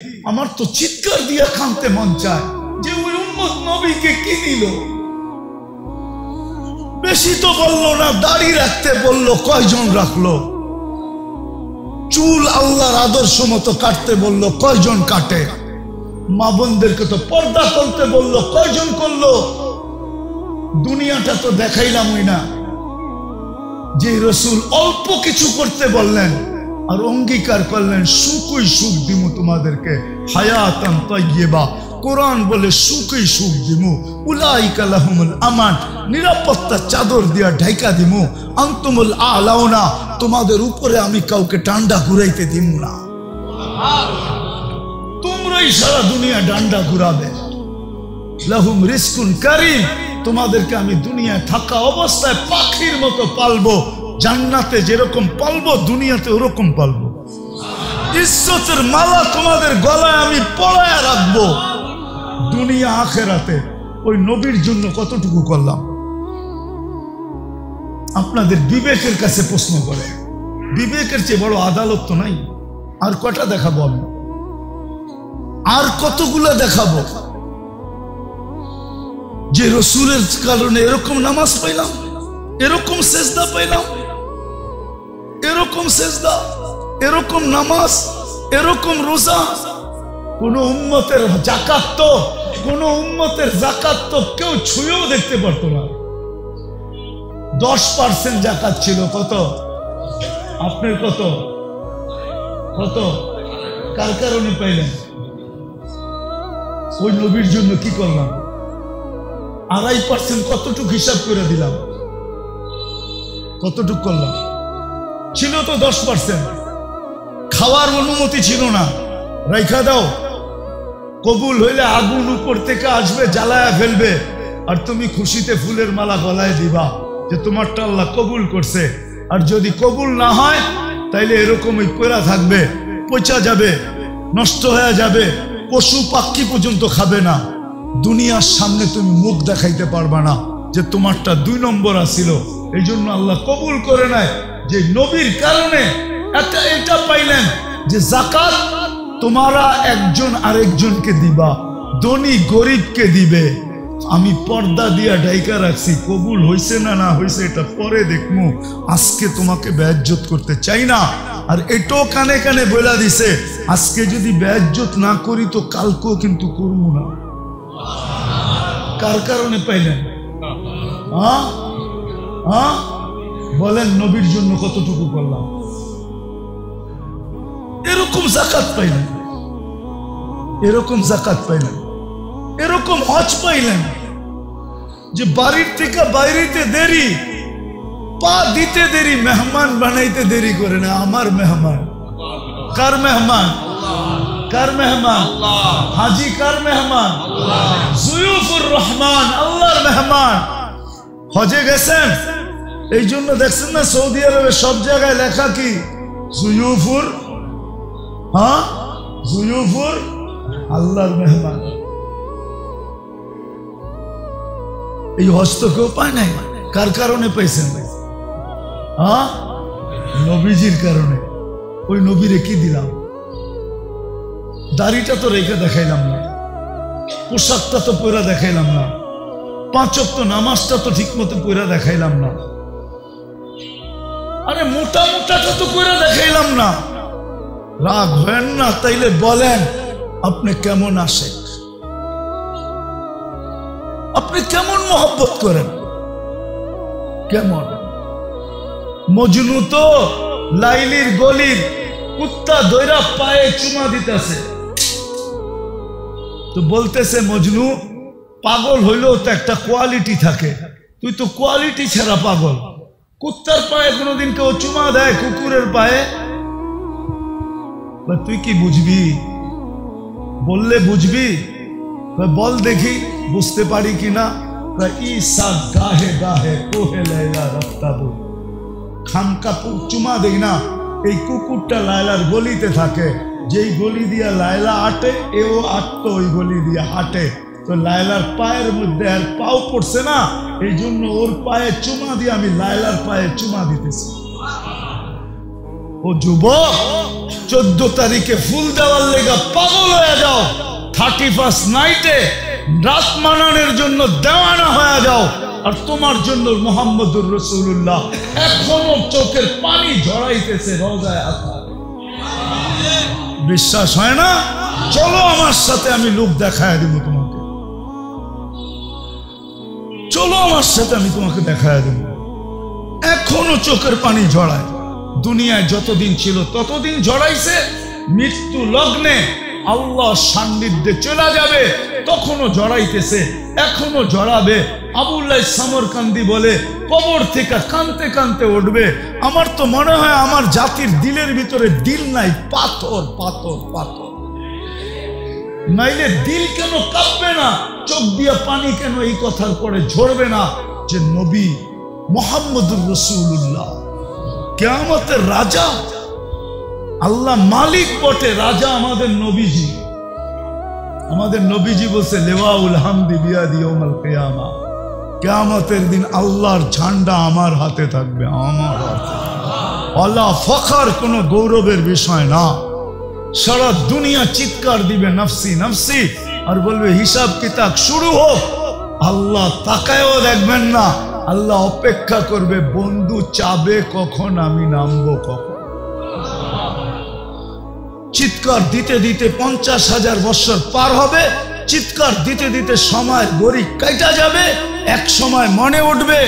আমার তো চিৎকার দিয়া কাঁদতে মন চায় যে ওই উম্মত নবীকে কি দিল। বেশি তো বললো না, দাড়ি রাখতে বললো, কয়জন রাখলো? চুল আল্লাহর আদর্শ মতো কাটতে বললো, কয়জন কাটে? মা বোনদেরকে তো পর্দা করতে বললো, কয়জন করলো? দুনিয়াটা তো দেখাইলামই না। যে রসুল অল্প কিছু করতে বললেন আর অঙ্গীকার করলেন সুখই সুখ দিমু তোমাদেরকে, হায়াতান তাইয়্যিবা। কোরআন বলে সুখই সুখ দিমু, উলাইকা লাহুমুল আমান, নিরাপত্তা চাদর দিয়া ঢাইকা দিমু, আনতুমুল আলাউনা, তোমাদের উপরে আমি কাউকে ডান্ডা ঘুরাইতে দিমু না, তোমরাই সারা দুনিয়া ডান্ডা ঘুরাবে। লাহুম রিজকুন কারীম, তোমাদেরকে আমি দুনিয়ায় থাকা অবস্থায় পাখির মতো পালবো, জান্নাতে যেরকম পালবো দুনিয়াতে ওরকম পালবো। ইজ্জতের মালা তোমাদের গলায় আমি পরায়া রাখবো দুনিয়া আখেরাতে। ওই নবীর জন্য কতটুকু করলাম? আপনাদের বিবেকের কাছে প্রশ্ন করে, বিবেকের চেয়ে বড় আদালত তো নাই। আর কটা দেখাবো আমি? আর কতগুলো দেখাবো যে রসুলের কারণে এরকম নামাজ পাইলাম, এরকম সেজদা পাইলাম, এরকম সেজদা, এরকম নামাজ, এরকম রোজা। কোন উম্মতের যাকাত তো, কোন উম্মতের যাকাত তো কেউ ছুঁয়েও দেখতে পারতো না। 10% যাকাত ছিল। কত? আপনার কত? কত? কার কারণে পাইলেন? ওই নবীর জন্য কি করলাম? 2.5% কতটুক হিসাব করে দিলাম? কতটুক করলাম? ছিল তো 10%। খাওয়ার অনুমতি ছিল না, রাইখা দাও। কবুল হইলে আগুন উপর থেকে আসবে, জ্বালায়া ফেলবে, আর তুমি খুশিতে ফুলের মালা গলায় দিবা যে তোমারটা আল্লাহ কবুল করছে। আর যদি কবুল না হয় তাইলে এরকমই পড়া থাকবে, পচা যাবে, নষ্ট হয়ে যাবে, পশু পাখি পর্যন্ত খাবে না। দুনিয়ার সামনে তুমি মুখ দেখাইতে পারবা না যে তোমারটা 2 নম্বর আসিল। এই জন্য আল্লাহ কবুল করে নেয় যে নবীর কারণে এটা পাইলেন যে যাকাত তোমারা একজন আরেকজনকে দিবা, ধনী গরিবকে দিবে। আমি পর্দা দিয়া ডাইকা রাখছি, কবুল হইছে না না হইছে এটা পরে দেখমু, আজকে তোমাকে বেইজ্জত করতে চাই না। আর এটাও কানে কানে বলে দিছে, আজকে যদি বেইজ্জত না করি তো কালকেও কিন্তু করবো না। কার কারণে পাইলেন? বলেন নবীর জন্য কতটুকু করলাম? এরকম যাকাত পাইলেন, এরকম যাকাত পাইলেন, এরকম হজ পাইলেন যে বাড়ির থেকে বাইরেতে দেরি, পা দিতে দেরি, মেহমান বানাইতে দেরি করে না। আমার মেহমান কার মেহমান? কার মেহমান? হাজি কার মেহমান? জুয়ুফুর রহমান, আল্লাহর মেহমান। হজে গেছেন, এই জন্য দেখছেন না সৌদি আরবে সব জায়গায় লেখা কি? জুয়ুফুর, জুয়ুফুর আল্লাহর মেহমান। এই হজ তো কেউ পায় নাই। কার কারণে পাইছেন? নবীজির কারণে। ওই নবীরে কি দিলাম? দাড়িটা তো রেখে দেখাইলাম না, পোশাকটা তো পরে দেখাইলাম না, 5 ওয়াক্ত নামাজটা তো ঠিক মতো পরে দেখাইলাম না, আরে মোটা মোটাটা তো পরে দেখাইলাম না। রাগ হয় না? তাইলে বলেন আপনি কেমন আশেক, আপনি কেমন মহব্বত করেন? কেমন? মজনু তো লাইলির গলির কুত্তা দইরা পায়ে চুমা দিতেছে, তো বলতেছে মজনু পাগল হইলেও তো একটা কোয়ালিটি থাকে, তুই তো কোয়ালিটি ছাড়া পাগল। কুত্তার পায়ে কোনোদিন কেউ চুমা দেয়? কুকুরের পায়ে? তুই কি বুঝবি? বললে বুঝবি? বল দেখি বুঝতে পারি কিনা। ঈসা গাহে গাহে কোহে লাইলা রাফতাবু, খামকা চুমা দেই না। এই কুকুরটা লায়লার গলিতে থাকে, যেই গলি দিয়া লায়লা হাঁটে এও আটতো ওই গলি দিয়া হাঁটে। তো লায়লার পায়ের মধ্যে আর পাও পড়ছে না, এই জন্য ওর পায়ে চুমা দিয়ে আমি লায়লার পায়ে চুমা দিতেছি। ও যুবক, 14 তারিখে ফুল দেওয়ার লেগা পাগল হয়ে যাও, 31st নাইটে রাত মানানোর জন্য দেওয়ানা হয়ে যাও, আর তোমার জন্য মুহাম্মদুর রাসূলুল্লাহ এখনো চোখের পানি ঝরাইতেছে রওজায়ে আতহার। বিশ্বাস হয় না? চলো আমার সাথে, আমি লোক দেখায় দেব তোমাকে। চলো আমার সাথে, আমি তোমাকে দেখায় দেব। এখনো চোখের পানি ঝরায়। দুনিয়ায় যতদিন ছিল ততদিন ঝরাইছে। মৃত্যু লগ্নে আল্লাহ সান্নিধ্যে চলে যাবে তখনও ঝরাইতেছে, এখনো ঝরাবে। আবুল্লাহ সামরকান্দি বলে, কবর থেকে কানতে কানতে উঠবে। আমার তো মনে হয় আমার জাতির দিলের ভিতরে দিল নাই, পাথর পাথর পাথর। নাইলে দিল কেন কাঁপবে না, চোখ দিয়া পানি কেন এই কথার পরে ঝরবে না যে নবী মুহাম্মদুর রাসূলুল্লাহ কিয়ামতের রাজা। আল্লাহ মালিক বটে, রাজা আমাদের নবীজি। আমাদের নবীজি বলছে, লিওয়াউল হামদি বিয়াদি ইয়াউমাল কিয়ামা, কিয়ামতের দিন আল্লাহর ঝান্ডা আমার হাতে থাকবে, আমার হাতে। আল্লাহ ফখর, কোনো গৌরবের বিষয় না। সারা দুনিয়া চিৎকার দিবে নফসি নফসি, আর বলবে হিসাব কিতাব শুরু হোক। আল্লাহ তাকায়ও দেখবেন না, আল্লাহ অপেক্ষা করবে, বন্ধু চাবে কখন আমি নামবো কখন। চিৎকার দিতে দিতে 50,000 বছর পার হবে, চিৎকার দিতে দিতে সময় গড়ি কাটা যাবে। এক সময় মনে উঠবে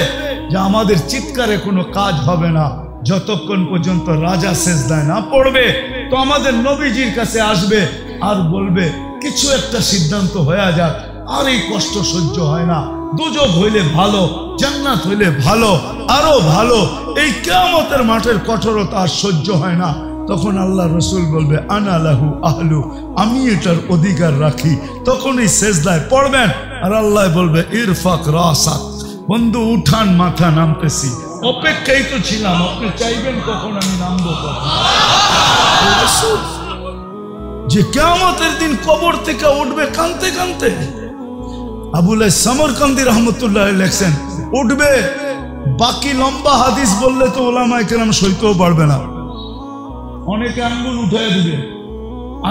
যে আমাদের চিৎকারে কোনো কাজ হবে না, যতক্ষণ পর্যন্ত রাজা সেজদায় না পড়বে। তো আমাদের নবীজির কাছে আসবে আর বলবে, কিছু একটা সিদ্ধান্ত হয়ে যাক, আর এই কষ্ট সহ্য হয় না, দুজক হইলে ভালো, জান্নাত হইলে ভালো, আরো ভালো, এই কিয়ামতের মাঠের কঠোরতা আর সহ্য হয় না। তখন আল্লাহ রসুল বলবে, আনা লাহু আহলু, আমি এটার অধিকার রাখি। তখনই সেজদায় পড়বেন আর আল্লাহ বলবে, ইরফাক রাসাক, বন্ধু উঠান মাথা, নামতেছি। অপেক্ষাই তো ছিলাম, আপনি চাইবেন কখন আমি নামবো কখন। যে কিয়ামতের দিন কবর থেকে উঠবে কানতে কানতে। আবুল্লাহ সামরকান্দি রহমতুল্লাহ লেখছেন, উঠবে। বাকি লম্বা হাদিস বললে তো ওলামায়ে কেরাম সইতেও পারবে না, অনেকে আঙ্গুল উঠায় দিবে।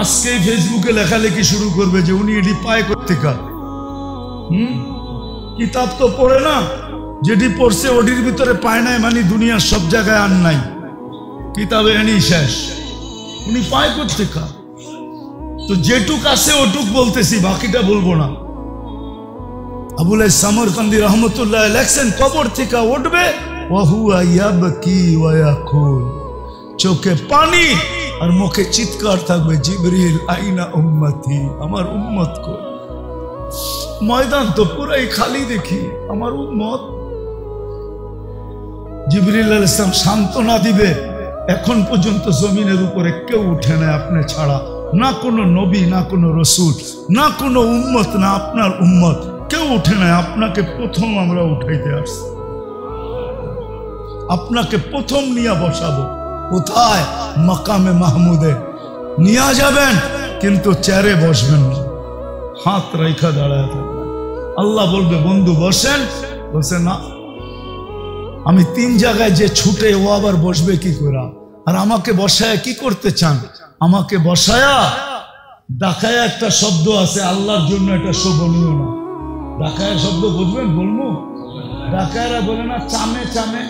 আজকেই ফেসবুকে লেখালেখি শুরু করবে যে উনি এটি পায় কোত্থেকে। কিতাব তো পড়ে না, যেটি পড়ছে ওটির ভিতরে পায় নাই, মানে দুনিয়ার সব জায়গায় আর নাই, কিতাবে এনেই শেষ। উনি পায় কোত্থেকে? তো যেটুক আছে ওটুক বলতেছি, বাকিটা বলবো না। আবুল্লাহ সামরকান্দি রহমতুল্লাহ লেখছেন, কবর থেকে উঠবে, ওয়াহুয়া ইয়াবকি ওয়া ইয়াকুল, চোখে পানি আর মুখে চিৎকার থাকবে, জিবরিল আইনা উম্মতি, আমার উম্মত কই। ময়দান তো পুরাই খালি দেখি, আমার উম্মত। জিবরিল আলাইহিস সালাম সান্ত্বনা দিবে, এখন পর্যন্ত জমিনের উপরে কেউ উঠে না আপনি ছাড়া, না কোনো নবী, না কোনো রসুল, না কোনো উম্মত, না আপনার উম্মত, কেউ উঠে না। আপনাকে প্রথম আমরা উঠাইতে আসছি, আপনাকে প্রথম নিয়ে বসাবো। কোথায়? মাকামে মাহমুদে নিয়ে যাবেন, কিন্তু চেয়ারে বসবেন না, হাত রাইখা দাঁড়ায় থাকবেন। আল্লাহ বলবে, বন্ধু বসেন। বলছে, না, আমি 3 জায়গায় যে ছুটে, ও আবার বসবে কি করে? আর আমাকে বসায়া কি করতে চান? আমাকে বসায়া ডাকায়া একটা শব্দ আছে, আল্লাহর জন্য এটা শোভনীয় না। ডাকায়া শব্দ বুঝবেন? বলবো, ডাকায়রা বলে না চামে চামে।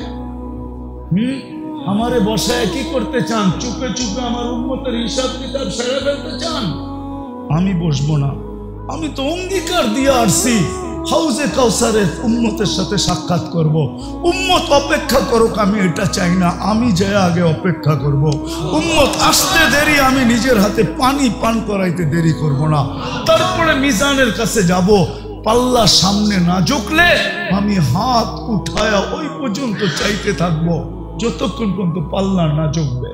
আমারে বসায় কি করতে চান? চুপে চুপে আমার উম্মতের হিসাব কিতাব সেরে ফেলতে চান? আমি বসবো না। আমি তো অঙ্গীকার দিয়ে আসছি, হাউজে কাউসারের উম্মতের সাথে সাক্ষাৎ করব। উম্মত অপেক্ষা করুক, আমি এটা চাই না, আমি যাই আগে অপেক্ষা করব। উম্মত আসতে দেরি, আমি নিজের হাতে পানি পান করাইতে দেরি করব না। তারপরে মিজানের কাছে যাব, পাল্লা সামনে না ঝুঁকলে আমি হাত উঠায়া ওই পর্যন্ত চাইতে থাকবো যতক্ষণ পর্যন্ত পাল্লা না ঝুঁকবে।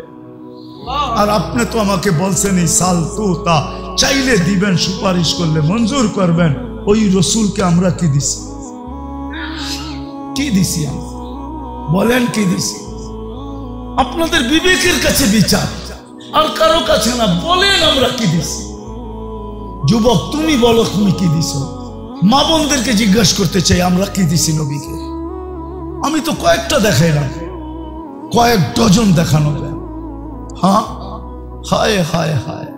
আর আপনি তো আমাকে বলছেনই, সাল তো তা, চাইলে দিবেন, সুপারিশ করলে মঞ্জুর করবেন। ওই রসুলকে আমরা কি দিছি? কি দিছি? বলেন কি দিছি? আপনাদের বিবেকের কাছে বিচার, আর কারো কাছে না। বলেন আমরা কি দিছি? যুবক তুমি বলো, তুমি কি দিছো? মা বোনদেরকে জিজ্ঞাসা করতে চাই, আমরা কি দিছি নবীকে? আমি তো কয়েকটা দেখাইলাম, কয়েক ডজন দেখানো যায়। হ্যাঁ, হায় হায় হায়,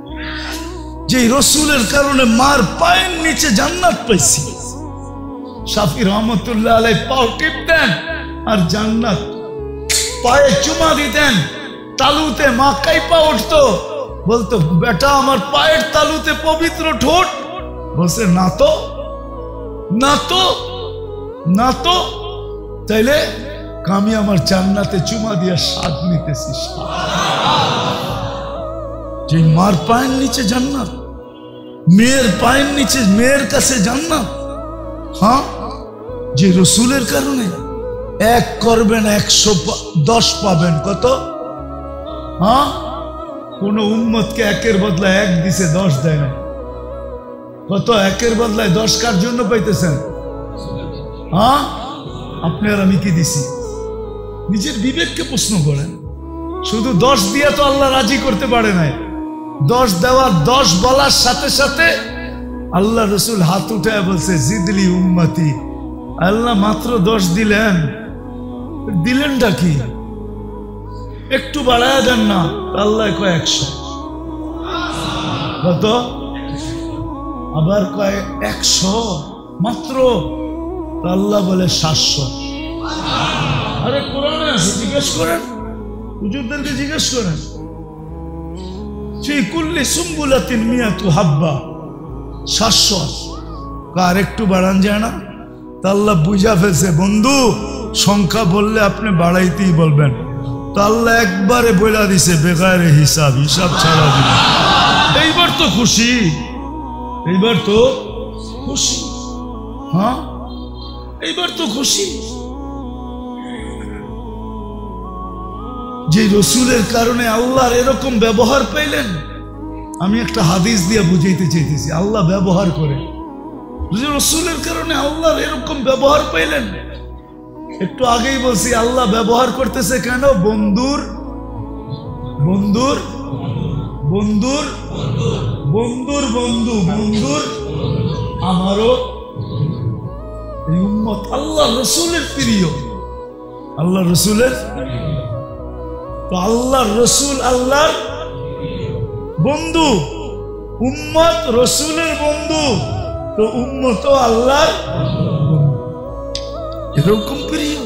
যে রসুলের কারণে মার পায়ের নিচে জান্নাত পাইছি। শাফি রহমতুল্লাহ আলাইহি পাও টিপতেন আর জান্নাত, পায়ে চুমা দিতেন, তালুতে মা কাইপা উঠতো, বলতো বেটা আমার পায়ের তালুতে পবিত্র ঠোঁট, বলছে না তো না তো না তো, তাইলে আমি আমার জান্নাতে চুমা দিয়ে স্বাদ নিতেছি। যে মার পায়ের নিচে জান্নাত, মেয়ের পায়ের নিচে মেয়ের কাছে জান্নাত। হ্যাঁ, যে রসুলের কারণে এক করবেন 110 পাবেন। কত? হ্যাঁ, কোন উম্মতকে একের বদলায় 1 দিছে, 10 দেয় না। কত? একের বদলায় 10 কার জন্য পাইতেছেন? হ্যাঁ, আপনি আর আমি কি দিছি? নিজের বিবেককে প্রশ্ন করেন। শুধু 10 দিয়ে তো আল্লাহ রাজি করতে পারে নাই। 10 দেওয়ার 10 বলার সাথে সাথে আল্লাহ রসুল হাত উঠায় বলছে জিদলি উম্মতি। আল্লাহ মাত্র 10 দিলেন, দিলেনটা কি? একটু বাড়ায় দেন না, আল্লাহ কয় 100। কত? আবার কয় 100 মাত্র, আল্লাহ বলে 700। আরে কোরআনে আছে, জিজ্ঞেস করেন, হুজুরদেরকে জিজ্ঞেস করেন। ফি কুল্লি সুম্বুলাতিন মিয়াতু হাব্বা, 700। আর একটু বাড়ান যায় না? তা আল্লাহ বুঝা ফেলছে, বন্ধু সংখ্যা বললে আপনি বাড়াইতেই বলবেন। তা আল্লাহ একবারে বইলা দিছে বেগারে হিসাব, হিসাব ছাড়া দিবে। এইবার তো খুশি, এইবার তো খুশি। হ্যাঁ, এইবার তো খুশি। যে রসুলের কারণে আল্লাহর এরকম ব্যবহার পাইলেন। আমি একটা হাদিস দিয়ে বুঝাইতে চাইতেছি, আল্লাহ ব্যবহার করে, রসুলের কারণে আল্লাহর এরকম ব্যবহার পাইলেন। একটু আগেই বলছি আল্লাহ ব্যবহার করতেছে কেন? বন্ধুর বন্ধুর বন্ধুর বন্ধুর বন্ধু, বন্ধুর আমারও এই উম্মত আল্লাহ রসুলের প্রিয়, আল্লাহ রসুলের। তো আল্লাহ রসুল আল্লাহর বন্ধু, উম্মত রসুলের বন্ধু, তো উম্মত আল্লাহর এরকম প্রিয়।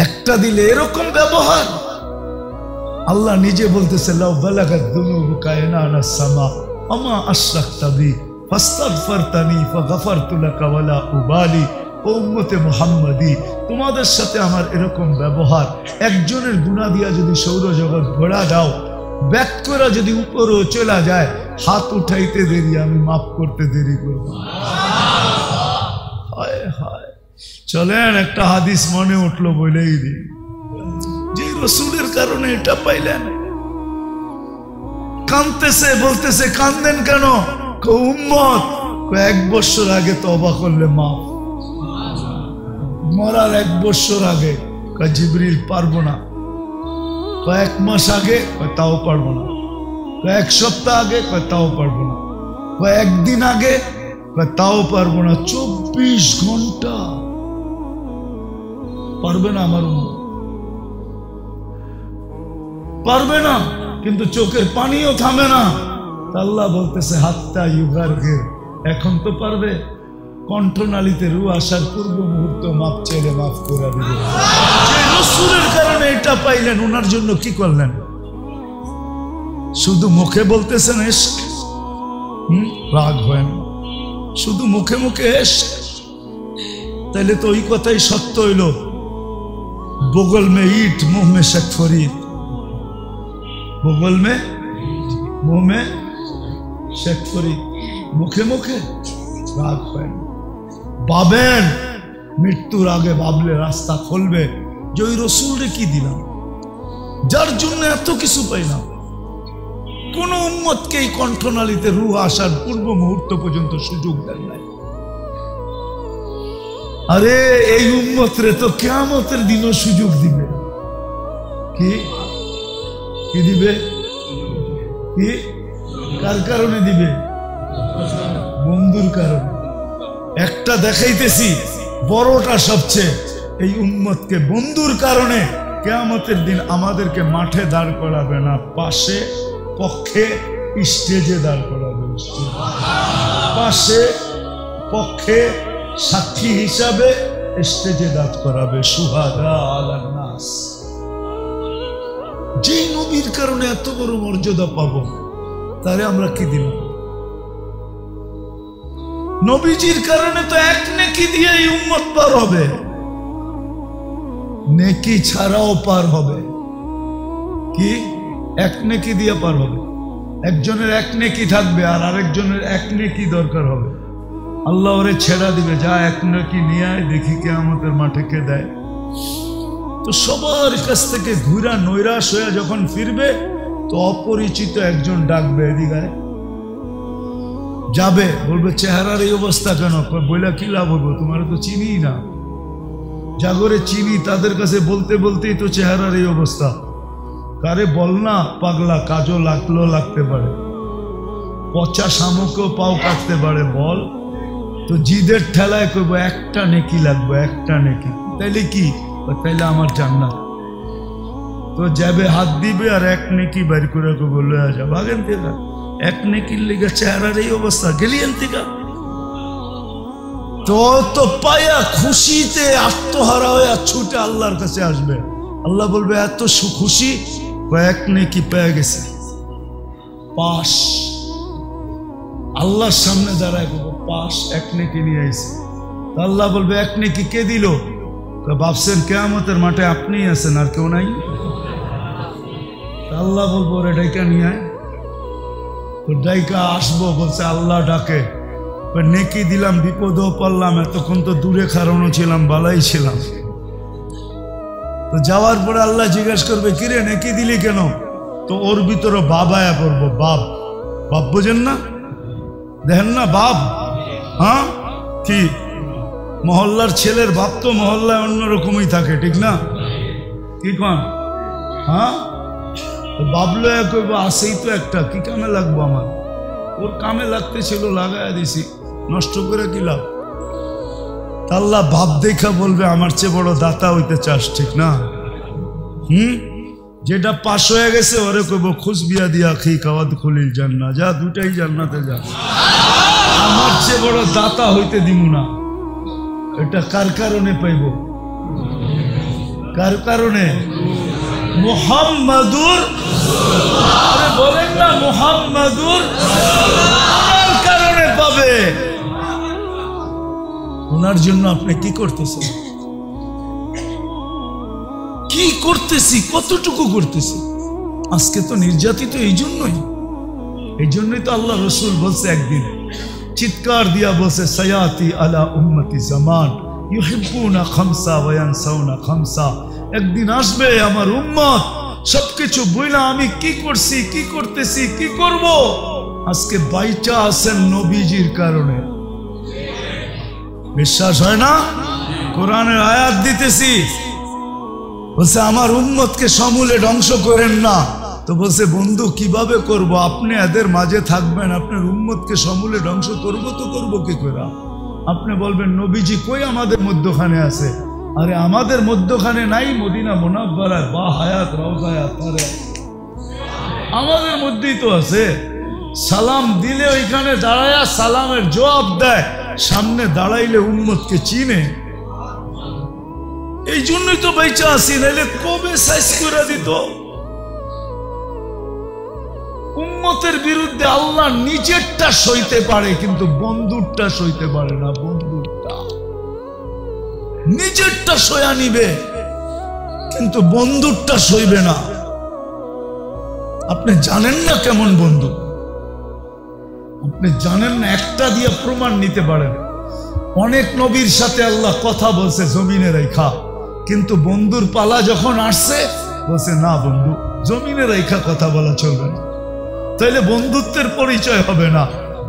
একটা দিলে এরকম ব্যবহার। আল্লাহ নিজে বলতেছে লাউ বালাগাত যুনুবুকা ইনানা সামা আমা আশরাকতা বি ফাস্তাগফারতানি ফাগফারতু লাকা ওয়ালা উবালি। ও উম্মতে মুহাম্মাদি, তোমাদের সাথে আমার এরকম ব্যবহার, একজনের গুনাহ দিয়া যদি সৌরজগৎ ভরা দাও, ব্যাক করা যদি উপরও চলা যায়, হাত উঠাইতে দেরি, আমি মাফ করতে দেরি করব। হায় হায়। চলেন একটা হাদিস মনে উঠলো বলেই দিই। যে রসুলের কারণে এটা পাইলেন, কাঁদতেছে, বলতেছে কাঁদেন কেন? উম্মত 1 বছর আগে তওবা করলে মাফ, মরার 1 বছর আগে জিবরিল পারবো না, 1 মাস আগে তাও পারবো না, 1 সপ্তাহ আগে তাও পারবো না, 1 দিন আগে তাও পারবো না, 24 ঘন্টা পারবে না আমার উম্মত, পারবে না। কিন্তু চোখের পানিও থামে না। আল্লাহ বলতেছে হাত্তা ইউগারগির, এখন তো পারবে, কণ্ঠনালীতে রু আসার পূর্ব মুহূর্ত মাপ চাইলে মাফ করে দিবে। যে রসুলের কারণে এটা পাইলেন, ওনার জন্য কি করলেন? শুধু মুখে বলতেছেন ইশক, রাগ হয় না, শুধু মুখে মুখে ইশক, তাইলে তো ওই কথাই সত্য হইল, বগল মে ইট মুহ মে শেখ ফরিদ, বগল মে মুহ মে শেখ ফরিদ, মুখে মুখে রাগ হয় না। ভাবেন মৃত্যুর আগে, ভাবলে রাস্তা খুলবে যে ওই রসুলরে কি দিলাম, যার জন্য এত কিছু পাইলাম। কোন উম্মতকে এই কণ্ঠনালীতে রূহ আসার পূর্ব মুহূর্ত পর্যন্ত সুযোগ দেন নাই। আরে এই উম্মতরে তো কিয়ামতের দিনও সুযোগ দিবে। কি কি দিবে? কি কার কারণে দিবে? বন্ধুর কারণে। একটা দেখাইতেছি, বড়টা সবচেয়ে, এই উম্মতকে বন্ধুর কারণে কিয়ামতের দিন আমাদেরকে মাঠে দাঁড় করাবে না, পাশে পক্ষে স্টেজে দাঁড় করাবে। পাশে পক্ষে সাক্ষী হিসাবে স্টেজে দাঁড় করাবে। শুহাদা আলান নাস। যেই নবীর কারণে এত বড় মর্যাদা পাবো, তারে আমরা কি দিব? নবীজির কারণে তো এক নেকি দিয়ে এই উম্মত পার হবে, নেকি ছাড়াও পার হবে। কি এক নেকি দিয়ে পার হবে? একজনের এক নেকি থাকবে আর আরেকজনের এক নেকি দরকার হবে। আল্লাহ ওরে ছেড়া দিবে, যা এক নেকি নিয়ে আয়, দেখি কিয়ামতের মাঠে কে দেয়। তো সবার কাছ থেকে ঘুরা নৈরাশ হয়ে যখন ফিরবে, তো অপরিচিত একজন ডাকবে, এদিকে যাবে, বলবে চেহারার এই অবস্থা কেন? বইলা কি লাভ হবো, তোমার তো চিনি না। জাগরে চিনি, তাদের কাছে বলতে বলতেই তো চেহারার এই অবস্থা। কারে বল না পাগলা, কাজও লাগতে পারে, পচা শামুকও পাও কাটতে পারে, বল। তো জিদের ঠেলায় করবো একটা নেকি লাগবে, একটা নেকি। তাইলে কি? তাইলে আমার জান্নাত। তো যাবে, হাত দিবে আর এক নেকি বাইর করে বলে যা, ভাগেন থেকে। এক নেকির লেগে চেহারার এই অবস্থা, গেলিয়েন থেকে। তো পায়া খুশিতে আত্মহারা হয়ে ছুটে আল্লাহর কাছে আসবে। আল্লাহ বলবে এত খুশি, এক নেকি পেয়ে গেছে, পাশ। আল্লাহর সামনে দাঁড়ায় বলবো পাশ, এক নেকি নিয়ে আইছে। আল্লাহ বলবে এক নেকি কে দিল? ভাবছেন কিয়ামতের মাঠে আপনি আছেন আর কেউ নাই? আল্লাহ বলবো রে ডাইকা নিয়ে আয়। তো ডাইকা আসবো, বলছে আল্লাহ ডাকে, নেকি দিলাম, বিপদও পড়লাম, এতক্ষণ তো দূরে খাড়ানো ছিলাম, বালাই ছিলাম। তো যাওয়ার পরে আল্লাহ জিজ্ঞাসা করবে কিরে নেকি দিলি কেন? তো ওর ভিতরে বাবায়া পড়বো, বাপ। বাপ বোঝেন না? দেখেন না বাপ? হ্যাঁ, কি মহল্লার ছেলের বাপ তো মহল্লায় অন্যরকমই থাকে, ঠিক না? কি কন? হ্যাঁ, বাবলো কইব আসেই তো একটা, কি কামে লাগবো আমার? ওর কামে লাগতে ছিল, লাগাইয়া দিছি, নষ্ট করে কি লাভ? আল্লাহ বাপ দেখা বলবে আমার চেয়ে বড় দাতা হইতে চাস, ঠিক না? যেটা পাশ হয়ে গেছে ওরে কইব খুশ বিয়া দিয়া খি কাওয়াদ খুলিল জান্নাহ, যা দুটাই জান্নাতে যা, আমার চেয়ে বড় দাতা হইতে দিমু না। এটা কার কারণে পাইব? কার কারণে? মুহাম্মাদুর, আরে বলেন না মুহাম্মাদুর, কার কারণে পাবে? ওনার জন্য আপনি কি করতেছেন? কি করতেছি, কতটুকু করতেছি? আজকে তো নির্যাতিত এই জন্যই তো আল্লাহ রসুল বলছে, একদিন চিৎকার দিয়া বলছে, সায়াতি আলা উম্মতি জামান ইউহিব্বুনা খামসা ওয়া ইয়ানসাউনা খামসা। একদিন আসবে আমার উম্মত সবকিছু বইলা আমি কি করছি, কি করতেছি, কি করব, আজকে বাইচা আছেন নবীজির কারণে। বিশ্বাস হয় না? কোরআনের আয়াত দিতেছি, বলছে আমার উম্মতকে সমূলে ধ্বংস করেন না। তো বলছে বন্ধু কিভাবে করব? আপনি এদের মাঝে থাকবেন, আপনার উম্মতকে সমূলে ধ্বংস করব তো করব কি করে? আপনি বলবেন নবীজি কই আমাদের মধ্যখানে আছে? আরে আমাদের মধ্যখানে নাই, মদিনা মুনাওয়ারায় বা হায়াত রওজায় আতারে আমাদের মধ্যেই তো আছে। সালাম দিলে ওইখানে দাঁড়ায়া সালামের জবাব দেয়, সামনে দাঁড়াইলে উম্মতকে চিনে। এই জন্যই তো বেঁচে আসি, নাইলে কবে সাইজ করে দিত। উম্মতের বিরুদ্ধে আল্লাহ নিজেরটা সইতে পারে, কিন্তু বন্ধুরটা সইতে পারে না। বন্ধুরটা নিজেরটা সয়া নিবে, কিন্তু বন্ধুরটা সইবে না। আপনি জানেন না কেমন বন্ধু, আপনি জানেন না। একটা দিয়ে প্রমাণ নিতে পারেন। অনেক নবীর সাথে আল্লাহ কথা বলছে জমিনে রেখা, কিন্তু বন্ধুর পালা যখন আসছে বলছে না বন্ধু, জমিনে রেখা কথা বলা চলবে না। তাইলে বন্ধুত্বের পরিচয় হবে না।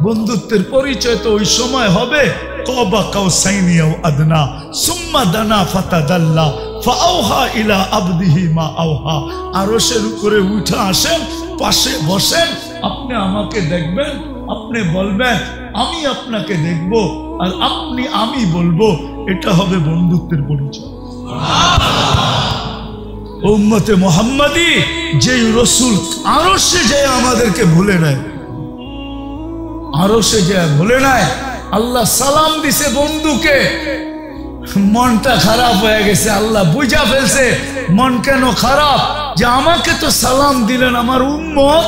বন্ধুত্বের পরিচয় তো ওই সময় হবে কবা কাউসাইনি আও আদনা সুম্মা দানা ফাতাদাল্লা ফাআওহা ইলা আবদিহি মা আওহা। আরশের উপরে উঠে আসেন, পাশে বসেন, আপনি আমাকে দেখবেন, আপনি বলবেন আমি আপনাকে দেখব, আর আপনি আমি বলবো। এটা হবে বন্ধুত্বের পরিচয়। উম্মতে মুহাম্মাদি যেই রসুল আরশে যায় আমাদেরকে ভুলে নেয়, আরশে যায় ভুলে নেয়। আল্লাহ সালাম দিছে বন্ধুকে, মনটা খারাপ হয়ে গেছে। আল্লাহ বুঝা ফেলছে মন কেন খারাপ, যে আমাকে তো সালাম দিলেন আমার উম্মত।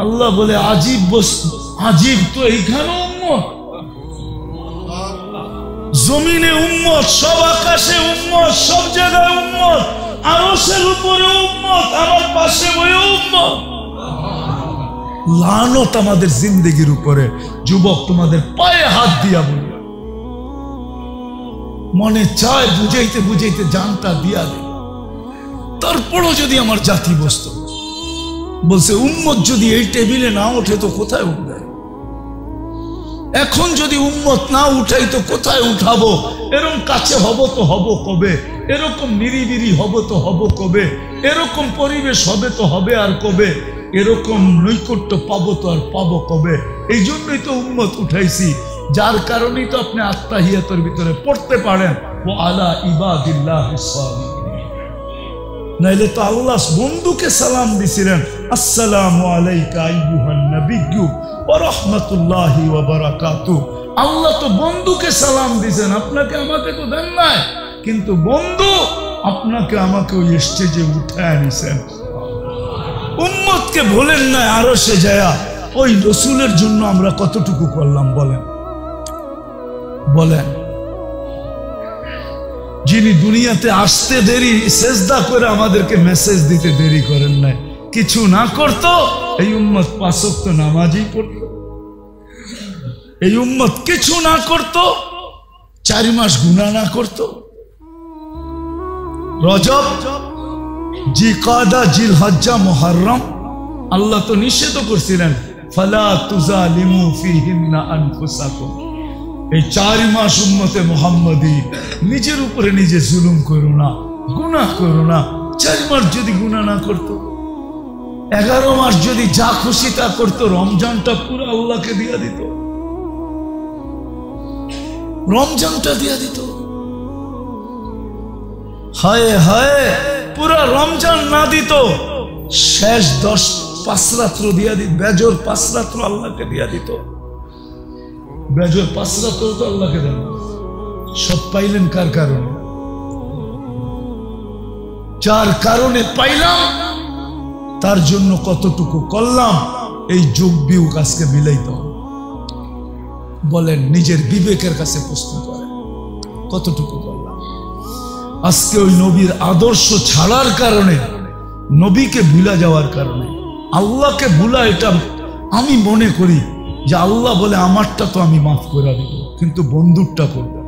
আল্লাহ বলে আজীব বস্তু, আজীব তো এইখানে উম্মত, জমিনে উম্মত, সব আকাশে উম্মত, সব জায়গায় উম্মত, আরশের উপরে উম্মত, আমার পাশে বয়ে উম্মত। লানত আমাদের জিন্দেগির উপরে। যুবক, তোমাদের পায়ে হাত দিয়া বলি, মনে চায় বুঝাইতে বুঝাইতে জানটা দিয়া দে। তারপরও যদি আমার জাতি বসতো, বলছে উম্মত যদি এই টেবিলে না ওঠে তো কোথায় উঠবে? এখন যদি উম্মত না উঠাই তো কোথায় উঠাবো? এরকম কাছে হব তো হব কবে? এরকম নিরিবিরি হব তো হব কবে? এরকম পরিবেশ হবে তো হবে আর কবে? এরকম নৈকট্য পাবো তো আর পাবো কবে? এই জন্যই তো উম্মত উঠাইছি, যার কারণেই তো আপনি আত্তাহিয়াতের ভিতরে পড়তে পারেন ও আলা ইবাদিল্লাহিস সালিহিন। নাইলে তো আল্লাহ বন্ধুকে সালাম দিছিলেন, আসসালামু আলাইকা আইয়ুহান নাবিয়্যু ওয়া রাহমাতুল্লাহি ওয়া বারাকাতুহু। আল্লাহ তো বন্ধুকে সালাম দিছেন, আপনাকে আমাকে তো দেন নাই। কিন্তু বন্ধু আপনাকে আমাকে ওই স্টেজে উঠায় নিছেন। উম্মতকে ভুলেন না, আরশে যায়া ওই রসুলের জন্য আমরা কতটুকু করলাম বলেন? বলেন, যিনি দুনিয়াতে আসতে দেরি, সেজদা করে আমাদেরকে মেসেজ দিতে দেরি করেন নাই, কিছু না করত এই উম্মত 5 ওয়াক্ত নামাজই পড়ত। এই উম্মত কিছু না করত, 4 মাস গুনাহ না করত। রজব, জিকাদা, জিলহজ্জা, মুহররম আল্লাহ তো নিষেধ করছিলেন, ফালা তুজালিমু ফিহিন্না আনফুসাকুম। এই 4 মাস উম্মতে মুহাম্মাদি নিজের উপরে নিজে জুলুম করো না, গুনাহ করো না। 4 মাস যদি গুনাহ না করতো, 11 মাস যদি যা খুশি তা করতো, রমজানটা পুরো আল্লাহকে দিয়া দিত, রমজানটা দিয়া দিত। হায় হায়, পুরা রমজান না দিত, শেষ 5 রাত্র দিয়া দিত, বেজর 5 রাত্র আল্লাহকে দিয়া দিত। বেজর 5 রাত্র তো আল্লাহকে দেন। সব পাইলেন কার কারণে? যার কারণে পাইলাম তার জন্য কতটুকু করলাম, এই যোগ বিয়োগ আজকে মিলাইতে হবে। বলেন, নিজের বিবেকের কাছে প্রশ্ন করেন, কতটুকু করলাম? আজকে ওই নবীর আদর্শ ছাড়ার কারণে, নবীকে ভুলা যাওয়ার কারণে, আল্লাহকে ভুলা, এটা আমি মনে করি যে আল্লাহ বলে আমারটা তো আমি মাফ করে দিব, কিন্তু বন্ধুরটা করবে।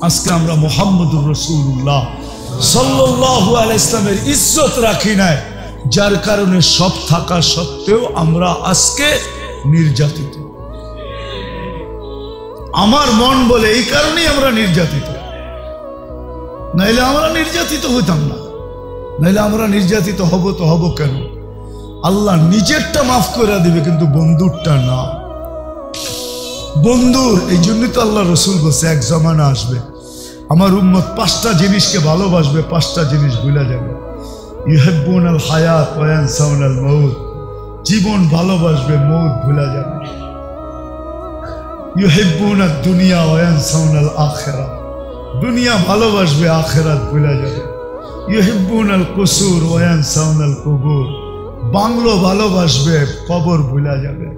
আজকে আমরা মুহাম্মদুর রাসূলুল্লাহ সাল্লাল্লাহু আলাইহি ইসলামের ইজ্জত রাখি নাই, যার কারণে সব থাকা সত্ত্বেও আমরা আজকে নির্যাতিত। আমার মন বলে এই কারণেই আমরা নির্যাতিত, নাইলে আমরা নির্যাতিত হইতাম না। নাইলে আমরা নির্যাতিত হব তো হব কেন? আল্লাহ নিজেরটা মাফ করে দিবে, কিন্তু বন্ধুরটা না। বন্ধুর এই জন্যই তো আল্লাহ রসুল বলছে, এক জমানা আসবে আমার উম্মত 5টা জিনিসকে ভালোবাসবে, 5টা জিনিস ভুলে যাবে। ইউহিব্বুনাল হায়াত ওয়া ইয়ানসাউনাল মাউত, জীবন ভালোবাসবে, মৌত ভুলে যাবে। ইউহিব্বুনাদ দুনিয়া ওয়া ইয়ানসাউনাল আখিরাহ, দুনিয়া ভালোবাসবে, আখিরাত ভুলে যাবে। ইউহিব্বুনাল কুসুর ওয়া ইয়ানসাউনাল কুবুর, বাংলো ভালোবাসবে, কবর ভুলে যাবে।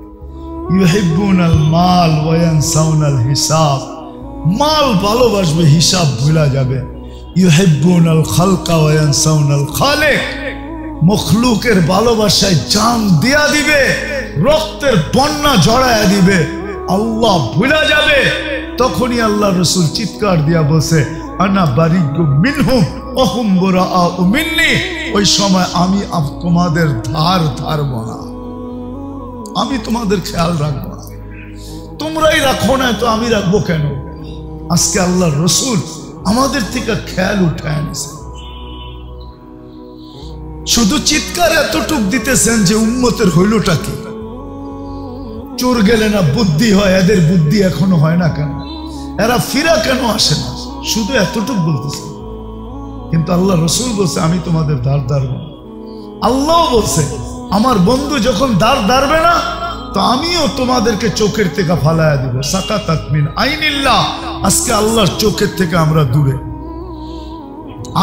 ইউহিব্বুনাল মাল ওয়া ইয়ানসাউনাল হিসাব, মাল ভালোবাসবে, হিসাব ভুলে যাবে। ইউহিব্বুনাল খালকা ওয়া ইয়ানসাউনাল খালিক, মখলুকের ভালোবাসায় জান দিয়া দিবে, রক্তের বন্যা জড়ায়া দিবে, আল্লাহ ভুলে যাবে। তখনই আল্লাহ রসুল চিৎকার দিয়া বলছে, আনা বারিগু মিনহুম ওয়া হুম বুরাআউ মিন্নি। ওই সময় আমি তোমাদের ধার ধারব না, আমি তোমাদের খেয়াল রাখবো না। তোমরাই রাখো না তো আমি রাখবো কেন? আজকে আল্লাহ রসুল আমাদের থেকে খেয়াল উঠায় নিছে। শুধু চিৎকার এতটুক দিতেছেন যে উম্মতের হইলটা কি? চোর গেলে না বুদ্ধি হয়, এদের বুদ্ধি এখনো হয় না কেন? এরা ফিরা কেন আসে না? শুধু এতটুক বলতেছে, কিন্তু আল্লাহ রসুল বলছে আমি তোমাদের দাঁড় দাঁড়ব। আল্লাহ বলছে আমার বন্ধু যখন দাঁড় দাঁড়বে না তো আমিও তোমাদেরকে চোখের থেকে ফালায়া দিব। সাকাতাত মিন আইনিল্লাহ, আজকে আল্লাহর চোখের থেকে আমরা দূরে।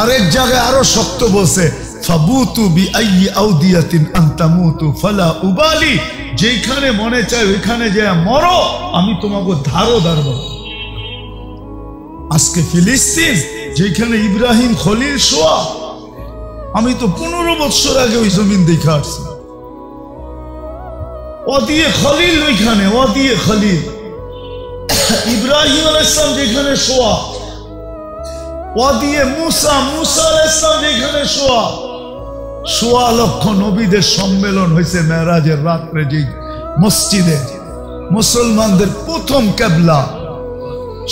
আরেক জায়গায় আরো শক্ত বলছে ফাবুতু বিআইয়ি আউদিয়াতিন আন তামুতু ফালা উবালি, যেখানে মনে চায় ওইখানে যে মরো, আমি তোমাকে ধারও ধারব। আজকে ফিলিস্তিন যেখানে ইব্রাহিম খলিল শোয়া, আমি তো 15 বছর আগে ওই জমিন দেখে আসছি। ওদিয়ে খলিল, ওইখানে ওদিয়ে খলিল ইব্রাহিম আলাইহিস সালাম যেখানে শোয়া, ওদিয়ে মুসা আলাইহিস সালাম যেখানে শোয়া। 1.25 লক্ষ নবীদের সম্মেলন হয়েছে মেরাজের রাত্রে যে মসজিদে, মুসলমানদের প্রথম কিবলা।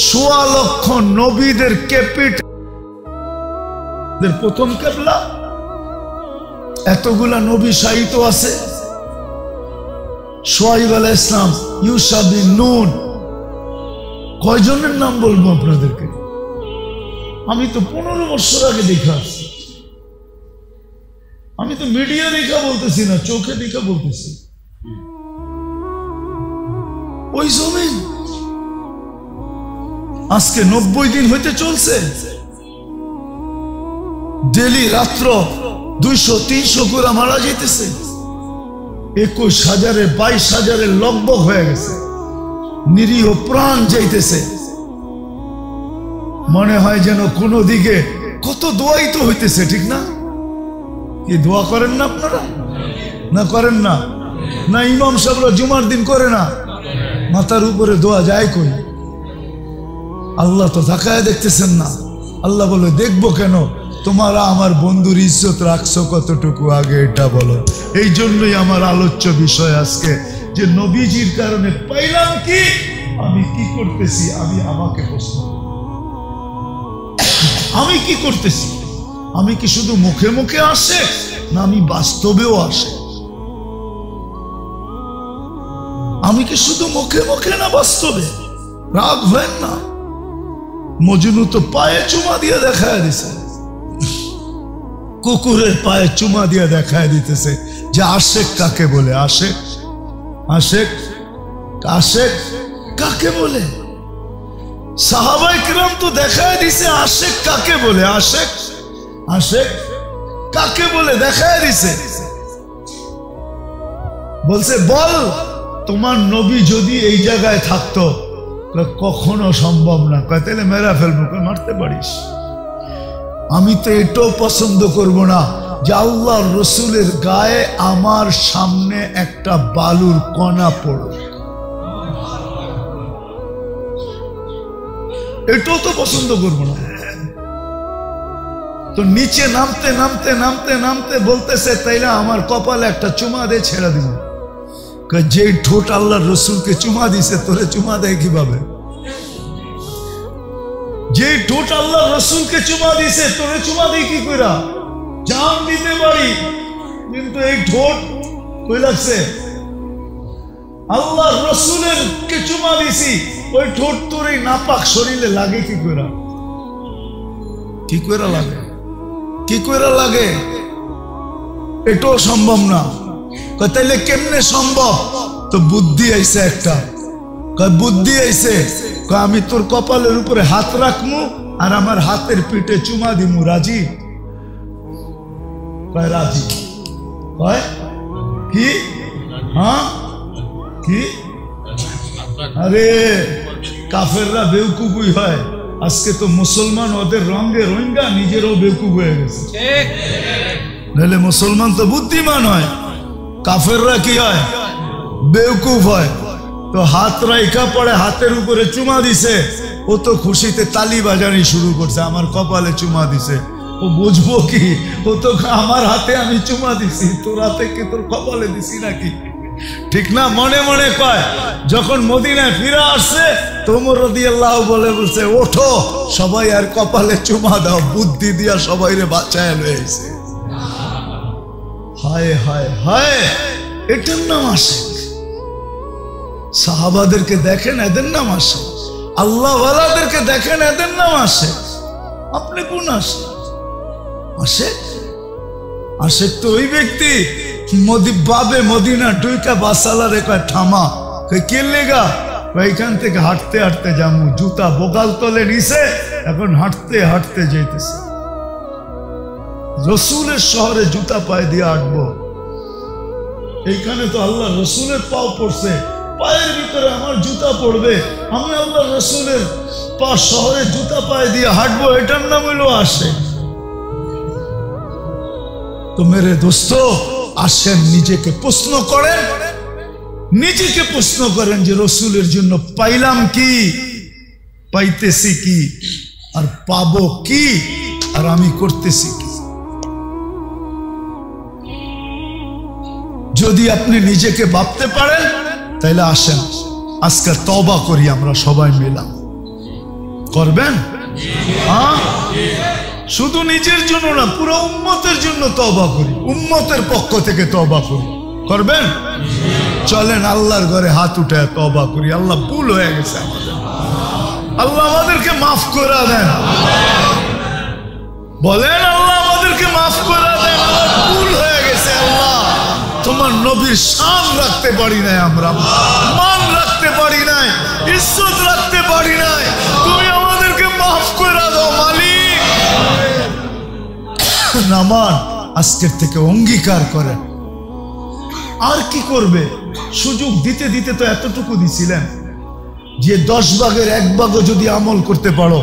1.25 লক্ষ নবীদের ক্যাপিটাল প্রথম কিবলা। এতগুলা নবী শাহিত আছে। শুআইব আলাইহিস সালাম, ইউসা বিন নূন, কয়জনের নাম বলবো আপনাদেরকে? আমি তো 15 বছর আগে দেখা আসছি। আমি তো মিডিয়া দেখা বলতেছি না, চোখে দেখা বলতেছি। ওই জমিন আজকে 90 দিন হইতে চলছে। ডেলি রাত্র 200-300 করে মারা যেতেছে। 21,000 22,000 লগভগ হয়ে গেছে। নিরীহ প্রাণ যাইতেছে। মনে হয় যেন কোনো দিকে কত দোয়াই তো হইতেছে, ঠিক না? কি দোয়া করেন না আপনারা? না করেন না? না ইমাম সাহেবরা জুমার দিন করে না? মাথার উপরে দোয়া যায় কই? আল্লাহ তো তাকায় দেখতেছেন না। আল্লাহ বলে দেখবো কেন? তোমরা আমার বন্ধুর ইজ্জত রাখছো কতটুকু, আগে এটা বলো। এই জন্যই আমার আলোচ্য বিষয় আজকে যে নবীজির কারণে পাইলাম কি, আমি কি করতেছি, আমি আমাকে প্রশ্ন, আমি কি করতেছি? আমি কি শুধু মুখে মুখে আসে না আমি বাস্তবেও আসে? আমি কি শুধু মুখে মুখে না বাস্তবে? রাগ হয় না? মজনু তো পায়ে চুমা দিয়ে দেখায় দিছে, কুকুরের পায়ে চুমা দিয়ে দেখায় দিতেছে যে আশেক কাকে বলে। আশেক, আশেক, আশেক কাকে বলে? সাহাবায়ে কিরাম তো দেখায় দিছে আশেক কাকে বলে। আশেক, আশেক কাকে বলে দেখায় দিছে। বলছে বল তোমার নবী যদি এই জায়গায় থাকতো। কখনো সম্ভব না। কয় তাহলে মেরা ফেলবো। মারতে পারিস। আমি তো এটাও পছন্দ করব না যে আল্লাহর রসুলের গায়ে আমার সামনে একটা বালুর কণা পড়ে। এটাও তো পছন্দ করব না। তো নিচে নামতে নামতে নামতে নামতে বলতেছে তাইলে আমার কপালে একটা চুমা দিয়ে ছেড়ে দিব। যে ঠোঁট আল্লাহর রসুলকে চুমা দিছে তোরে চুমা দেয় কিভাবে? যে ঠোঁট আল্লাহ রসুলকে চুমা দিছে তোরে চুমা দেয় কি কইরা? জান দিতে পারি, কিন্তু এই ঠোঁট কই লাগছে? আল্লাহ রসুলের কে চুমা দিছি, ওই ঠোঁট তোর এই নাপাক শরীরে লাগে কি কইরা? কি কইরা লাগে? কি কইরা লাগে? এটাও সম্ভব না। তাইলে কেমনে সম্ভব? তো বুদ্ধি আইছে একটা। বুদ্ধি আইছে, আমি তোর কপালের উপরে হাত রাখবো আর আমার হাতের পিঠে চুমা দিমু। রাজি? রাজি। কি? হ্যাঁ কি? আরে কাফেররা বেউকুফই হয়। আজকে তো মুসলমান ওদের রঙে রোহিঙ্গা, নিজেরও বেউকুফ হয়ে গেছে। নাহলে মুসলমান তো বুদ্ধিমান হয়, কাফেররা কি হয়? বেউকুফ হয়। তো হাত রাইখা পড়ে হাতের উপরে চুমা দিছে, ও তো খুশিতে তালি বাজানি শুরু করছে, আমার কপালে চুমা দিছে। ও বুঝবো কি? ও তো আমার হাতে আমি চুমা দিছি, তোর হাতে কি তোর কপালে দিছি নাকি? ঠিক না? মনে মনে কয়। যখন মদিনায় ফিরে আসছে ওমর রাদিয়াল্লাহু বলে বলছে ওঠো সবাই আর কপালে চুমা দাও, বুদ্ধি দিয়া সবাই রে বাঁচায় লয়েছে। হায় হায় হায়, এটার নাম আশিক। সাহাবাদেরকে দেখেন, এদের নাম আশিক। আল্লাহ ওয়ালাদেরকে দেখেন, এদের নাম আশিক। আপনি কোন আশিক? আশেক আশেক তো ওই ব্যক্তি বাবে মদিনা টুইকা বাসালার এক থামা কে লেগা এখান থেকে হাঁটতে হাঁটতে যাবো, জুতা বোকাল তলে নিছে, এখন হাঁটতে হাঁটতে যেতেছে। রসুলের শহরে জুতা পায়ে দিয়ে হাঁটবো, এইখানে তো আল্লাহ রসুলের পাও পড়ছে, পায়ের ভিতরে আমার জুতা পড়বে, আমি আল্লাহ রসুলের পা শহরে জুতা পায়ে দিয়ে হাঁটবো, এটার নাম হইল আশেক। তো মেরে দোস্ত আসেন, নিজেকে প্রশ্ন করেন, নিজেকে প্রশ্ন করেন যে রসুলের জন্য পাইলাম কি, পাইতেছি কি, আর পাবো কি, আর আমি করতেছি কি। যদি আপনি নিজেকে ভাবতে পারেন তাহলে আসেন আজকে তওবা করি, আমরা সবাই মিলাম। করবেন? হ্যাঁ, শুধু নিজের জন্য না, পুরো উম্মতের জন্য তওবা করি, উম্মতের পক্ষ থেকে তওবা করি। করবেন? চলেন আল্লাহর ঘরে হাত উঠে তওবা করি। আল্লাহ, ভুল হয়ে গেছে আমাদের, আল্লাহ আমাদেরকে মাফ করে দেন। বলেন, আল্লাহ আমাদেরকে মাফ করে দেন, আল্লাহ ভুল হয়ে গেছে। আল্লাহ, তোমার নবীর শান রাখতে পারি নাই, আমরা মান রাখতে পারি নাই, ইজ্জত রাখতে পারি নাই, তুমি আমাদেরকে মাফ করে দাও মালিক। নামান আজকের থেকে অঙ্গীকার করেন। আর কি করবে? সুযোগ দিতে দিতে তো এতটুকু দিছিলেন যে 10 ভাগের 1 ভাগও যদি আমল করতে পারো,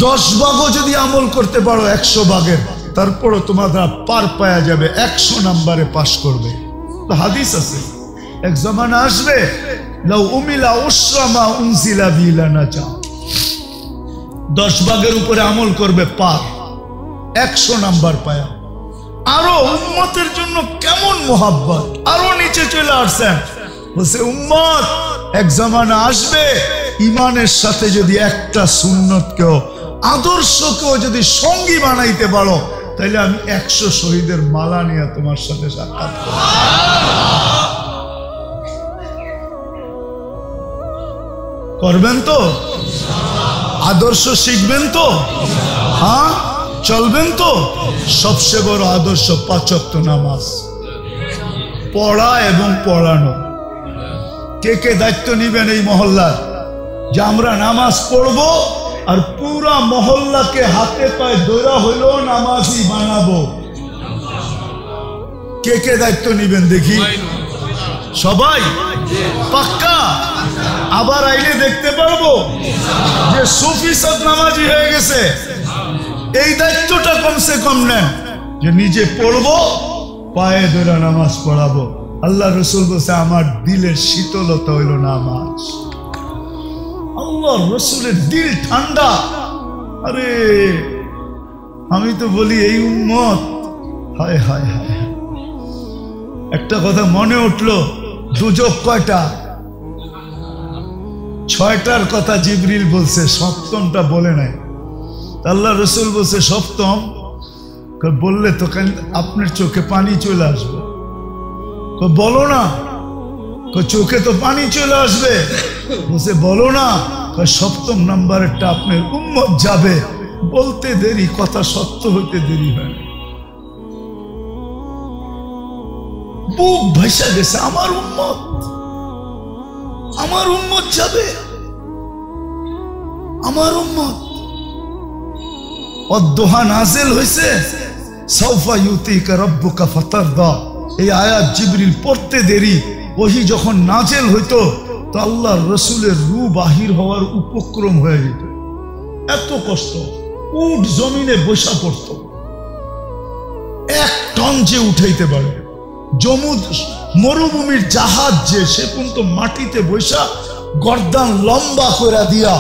10 ভাগও যদি আমল করতে পারো 100 ভাগের, তারপরও তোমাদের পার পাওয়া যাবে, 100 নম্বরে পাস করবে। তো হাদিস আছে, এক জামানা আসবে, লাউ উমিলা উসরামা উনজিলা বিলানা চা, 10 ভাগের উপরে আমল করবে, পার 100 নাম্বার পায়া। আরো উম্মতের জন্য কেমন মোহাব্বত, আরো নিচে চলে আসছেন, বলছে উম্মত এক জামানা আসবে, ইমানের সাথে যদি একটা সুন্নতকেও, আদর্শকেও যদি সঙ্গী বানাইতে পারো, তাহলে আমি 100 শহীদের মালা নিয়ে তোমার সাথে সাক্ষাৎ করব। করবেন তো? আদর্শ শিখবেন তো? হ্যাঁ, চলবেন তো? সবচেয়ে বড় আদর্শ 5 ওয়াক্ত নামাজ পড়া এবং পড়ানো। কে কে দায়িত্ব নিবেন এই মহল্লার যে আমরা নামাজ পড়বো আর পুরা মহল্লাকে হাতে পায়ে ধরা হইলো নামাজি বানাবো? কে কে দায়িত্ব নিবেন দেখি? সবাই পাক্কা? আবার আইলে দেখতে পারবো যে সুফি সব নামাজি হয়ে গেছে। এই দায়িত্বটা কমসে কম নেন যে নিজে পড়বো, পায়ে ধরে নামাজ পড়াবো। আল্লাহ রসুল বলছে আমার দিলের শীতলতা হইল নামাজ। আল্লাহ রসুলের দিল ঠান্ডা। আরে আমি তো বলি এই উম্মত, হায় হায় হায়। একটা কথা মনে উঠলো, দুজক কয়টা? 6টার কথা জিবরিল বলছে, 7মটা বলে নাই। আল্লাহ রসুল বলছে 7ম, বললে তো আপনার চোখে পানি চলে আসবে। বলো না, চোখে তো পানি চলে আসবে। বলছে বলো না, 7ম নাম্বারেরটা আপনার উম্মত যাবে। বলতে দেরি, কথা সত্য হইতে দেরি হয়। বুক ভাইসা গেছে, আমার উম্মত, আমার উম্মত যাবে, আমার উম্মত। অদ্দোহা নাজিল হয়েছে, সাউফা ইউতিকা রাব্বুকা ফাতারদা। এই আয়াত জিবরিল পড়তে দেরি, ওহি যখন নাজিল হইতো তো আল্লাহর রসুলের রূহ বাহির হওয়ার উপক্রম হয়ে যেত। এত কষ্ট, উট জমিনে বসা পড়তো, 1 টন যে উঠাইতে পারে। মরুভূমির জাহাজ যে, সে পর্যন্ত মাটিতে বসা গর্দান লম্বা করে দিয়া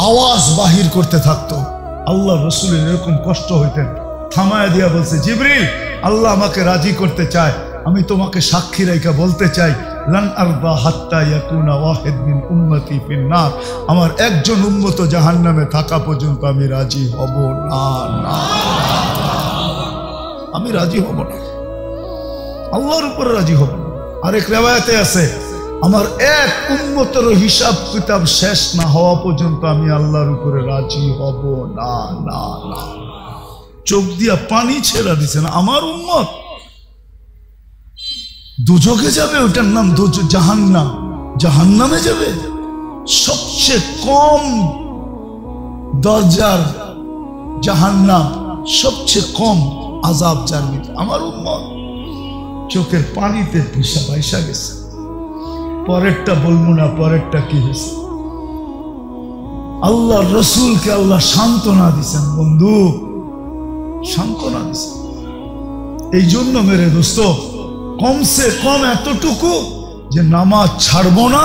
আওয়াজ বাহির করতে থাকতো। আল্লাহ রসুলের এরকম কষ্ট হইতেন, থামায় দিয়া বলছে জিবরিল, আল্লাহ আমাকে রাজি করতে চায়, আমি তোমাকে সাক্ষী রেখে বলতে চাই, লান আরদা হাত্তা ইয়াকুনা ওয়াহিদ মিন উম্মতি ফিন নার। আমার একজন উম্মত জাহান্নামে থাকা পর্যন্ত আমি রাজি হব না, না, আমি রাজি হব না, আল্লাহর উপরে রাজি হব না। আরেক রিওয়ায়াতে আছে, আমার এক উম্মতের হিসাব কিতাব শেষ না হওয়া পর্যন্ত আমি আল্লাহর উপরে রাজি হব না, না, না। চোখ দিয়া পানি ছেড়া দিছেন। আমার উম্মত দুজকে যাবে, ওটার নাম জাহান্নাম, জাহান্নামে যাবে। সবচেয়ে কম দরজার জাহান্নাম, সবচেয়ে কম আযাব যার ভিতরে। আমার উম্মত চোখের পানিতে ভিসা বাইসা গেছে। পরেরটা বলবো না, পরেরটা কি হয়েছে। আল্লাহ রসুলকে আল্লাহ সান্ত্বনা দিছেন, বন্ধু সান্ত্বনা দিছেন। এই জন্য মেরে দোস্ত, কমসে কম এতটুকু যে নামাজ ছাড়বো না,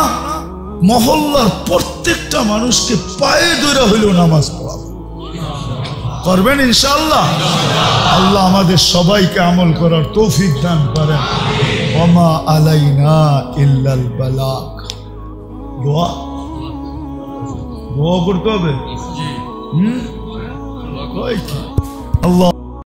মহল্লার প্রত্যেকটা মানুষকে পায়ে ধরে হইলেও নামাজ পড়াবো। করবেন ইনশাআল্লাহ? আল্লাহ আমাদের সবাইকে আমল করার তৌফিক দান করেন। ওমা আলাইনা ইল্লাল বালাগ। দোয়া দোয়া করতে হবে। আল্লাহ